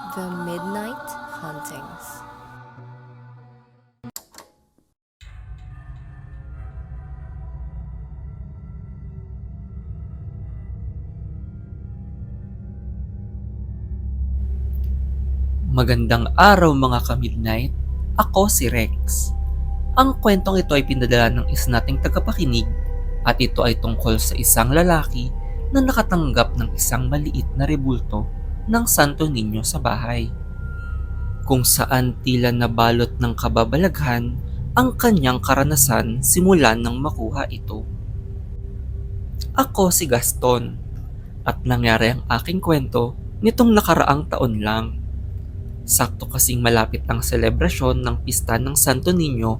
The Midnight Hauntings. Magandang araw mga ka-midnight. Ako si Rex. Ang kwentong ito ay pinadala ng isa nating tagapakinig at ito ay tungkol sa isang lalaki na nakatanggap ng isang maliit na rebulto ng Santo Niño sa bahay. Kung saan tila nabalot ng kababalaghan ang kanyang karanasan simula nang makuha ito. Ako si Gaston at nangyari ang aking kwento nitong nakaraang taon lang. Sakto kasing malapit ang selebrasyon ng pista ng Santo Niño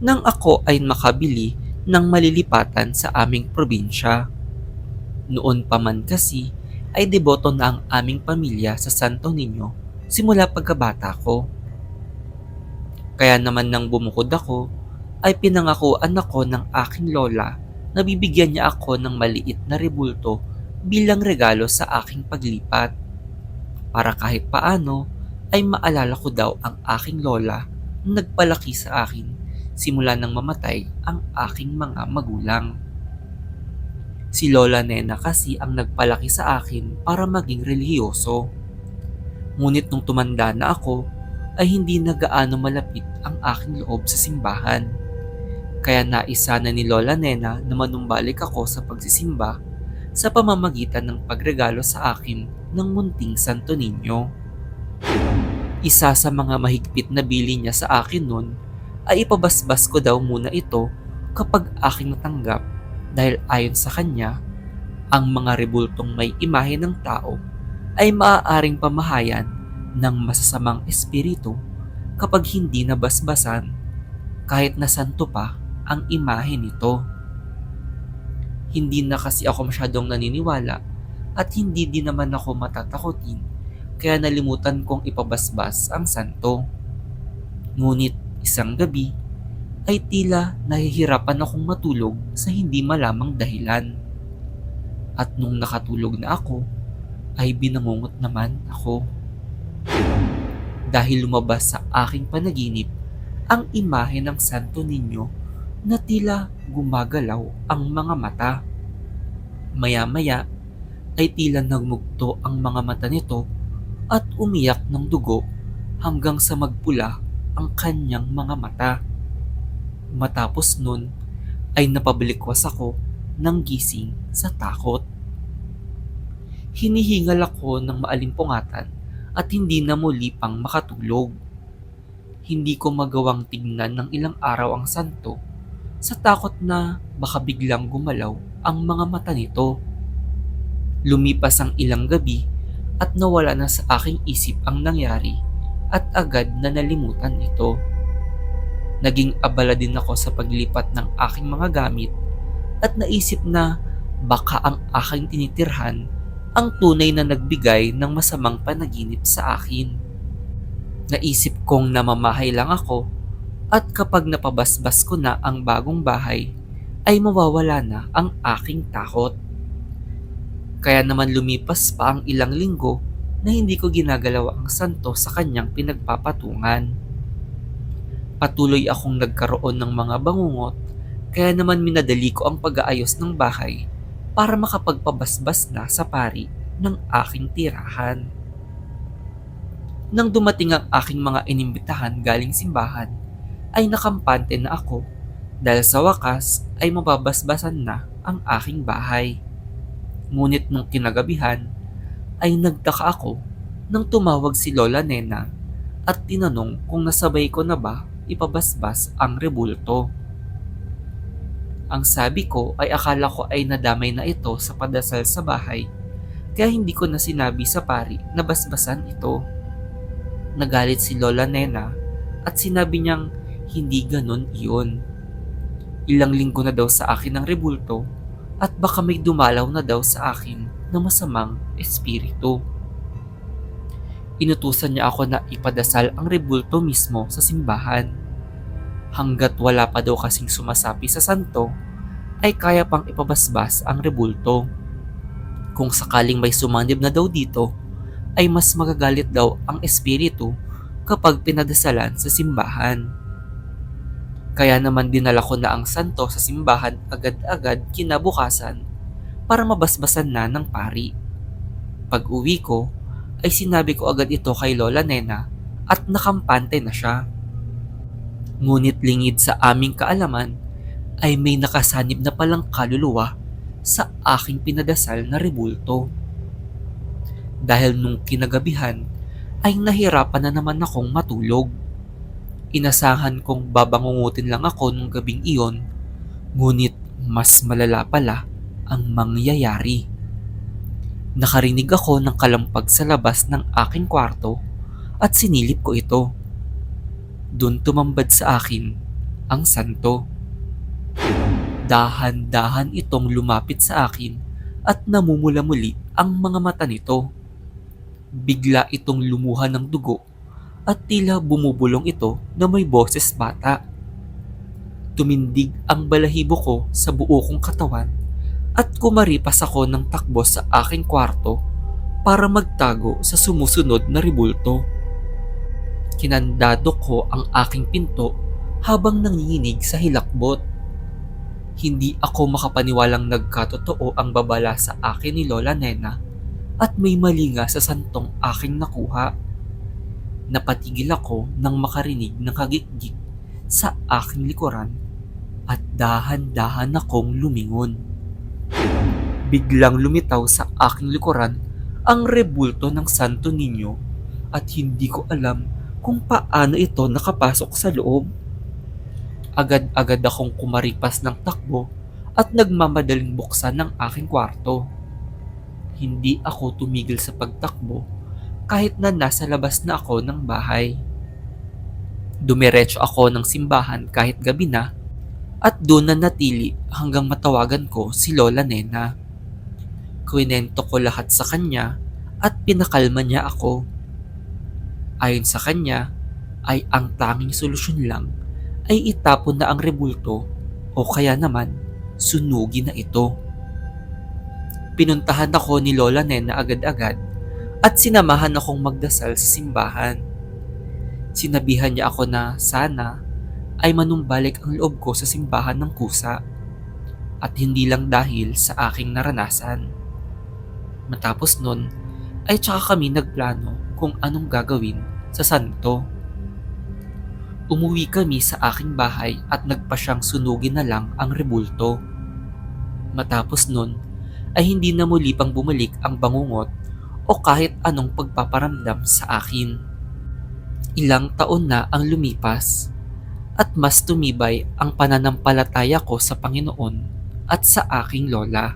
nang ako ay makabili ng malilipatan sa aming probinsya. Noon pa man kasi ay deboto na ang aming pamilya sa Santo Niño simula pagkabata ko. Kaya naman nang bumukod ako ay pinangakuan ako ng aking lola na bibigyan niya ako ng maliit na rebulto bilang regalo sa aking paglipat. Para kahit paano ay maalala ko daw ang aking lola na nagpalaki sa akin simula nang mamatay ang aking mga magulang. Si Lola Nena kasi ang nagpalaki sa akin para maging relihiyoso. Ngunit nung tumanda na ako ay hindi na gaano malapit ang aking loob sa simbahan. Kaya naisa na ni Lola Nena na manumbalik ako sa pagsisimba sa pamamagitan ng pagregalo sa akin ng munting Santo Niño. Isa sa mga mahigpit na bili niya sa akin noon ay ipabasbas ko daw muna ito kapag aking natanggap dahil ayon sa kanya, ang mga rebultong may imahe ng tao ay maaaring pamahayan ng masasamang espiritu kapag hindi nabasbasan kahit na santo pa ang imahe nito. Hindi na kasi ako masyadong naniniwala at hindi din naman ako matatakotin kaya nalimutan kong ipabasbas ang santo. Ngunit isang gabi ay tila nahihirapan akong matulog sa hindi malamang dahilan. At nung nakatulog na ako, ay binangungot naman ako. Dahil lumabas sa aking panaginip ang imahe ng Santo Niño na tila gumagalaw ang mga mata. Maya-maya ay tila nagmugto ang mga mata nito at umiyak ng dugo hanggang sa magpula ang kanyang mga mata. Matapos nun ay napabalikwas ako ng gising sa takot. Hinihingal ako ng maalimpungatan at hindi na muli pang makatulog. Hindi ko magawang tignan ng ilang araw ang santo sa takot na baka biglang gumalaw ang mga mata nito. Lumipas ang ilang gabi at nawala na sa aking isip ang nangyari at agad na nalimutan ito. Naging abala din ako sa paglipat ng aking mga gamit at naisip na baka ang aking tinitirhan ang tunay na nagbigay ng masamang panaginip sa akin. Naisip kong namamahay lang ako at kapag napabasbas ko na ang bagong bahay ay mawawala na ang aking takot. Kaya naman lumipas pa ang ilang linggo na hindi ko ginagalaw ang santo sa kanyang pinagpapatungan. Patuloy akong nagkaroon ng mga bangungot kaya naman minadali ko ang pag-aayos ng bahay para makapagpabasbas na sa pari ng aking tirahan. Nang dumating ang aking mga inimbitahan galing simbahan ay nakampante na ako dahil sa wakas ay mababasbasan na ang aking bahay. Ngunit nung kinagabihan ay nagtaka ako nang tumawag si Lola Nena at tinanong kung nasabay ko na ba ipabasbas ang rebulto. Ang sabi ko ay akala ko ay nadamay na ito sa padasal sa bahay kaya hindi ko na sinabi sa pari na basbasan ito. Nagalit si Lola Nena at sinabi niyang hindi ganon iyon. Ilang linggo na daw sa akin ang rebulto at baka may dumalaw na daw sa akin na masamang espiritu. Inutusan niya ako na ipadasal ang rebulto mismo sa simbahan. Hanggat wala pa daw kasing sumasapi sa santo, ay kaya pang ipabasbas ang rebulto. Kung sakaling may sumanib na daw dito, ay mas magagalit daw ang espiritu kapag pinadasalan sa simbahan. Kaya naman dinala ko na ang santo sa simbahan agad-agad kinabukasan para mabasbasan na ng pari. Pag uwi ko, ay sinabi ko agad ito kay Lola Nena at nakampante na siya. Ngunit lingid sa aming kaalaman ay may nakasanib na palang kaluluwa sa aking pinadasal na rebulto. Dahil nung kinagabihan ay nahirapan na naman akong matulog. Inasahan kong babangungutin lang ako nung gabing iyon, ngunit mas malala pala ang mangyayari. Nakarinig ako ng kalampag sa labas ng aking kwarto at sinilip ko ito. Doon tumambad sa akin ang santo. Dahan-dahan itong lumapit sa akin at namumula-muli ang mga mata nito. Bigla itong lumuha ng dugo at tila bumubulong ito na may boses bata. Tumindig ang balahibo ko sa buo kong katawan at kumaripas ako ng takbo sa aking kwarto para magtago sa sumusunod na rebulto. Kinandado ko ang aking pinto habang nanginginig sa hilakbot. Hindi ako makapaniwalang nagkatotoo ang babala sa akin ni Lola Nena at may mali nga sa santong aking nakuha. Napatigil ako nang makarinig ng kagikgik sa aking likuran at dahan-dahan akong lumingon. Biglang lumitaw sa aking likuran ang rebulto ng Santo Niño at hindi ko alam kung paano ito nakapasok sa loob. Agad-agad akong kumaripas ng takbo at nagmamadaling buksan ng aking kwarto. Hindi ako tumigil sa pagtakbo kahit na nasa labas na ako ng bahay. Dumiretso ako ng simbahan kahit gabi na at doon na natili hanggang matawagan ko si Lola Nena. Kwinento ko lahat sa kanya at pinakalma niya ako. Ayon sa kanya ay ang tanging solusyon lang ay itapon na ang rebulto o kaya naman sunugin na ito. Pinuntahan ako ni Lola Nena agad-agad at sinamahan akong magdasal sa simbahan. Sinabihan niya ako na sana ay manumbalik ang loob ko sa simbahan ng kusa at hindi lang dahil sa aking naranasan. Matapos nun ay tsaka kami nagplano kung anong gagawin sa santo. Umuwi kami sa aking bahay at nagpasyang sunugin na lang ang rebulto. Matapos nun ay hindi na muli pang bumalik ang bangungot o kahit anong pagpaparamdam sa akin. Ilang taon na ang lumipas at mas tumibay ang pananampalataya ko sa Panginoon at sa aking lola.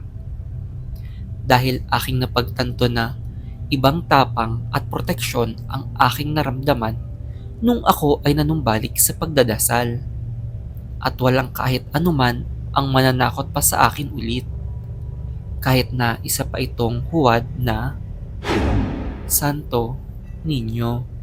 Dahil aking napagtanto na ibang tapang at proteksyon ang aking naramdaman nung ako ay nanumbalik sa pagdadasal. At walang kahit anuman ang mananakot pa sa akin ulit. Kahit na isa pa itong huwad na Santo Niño.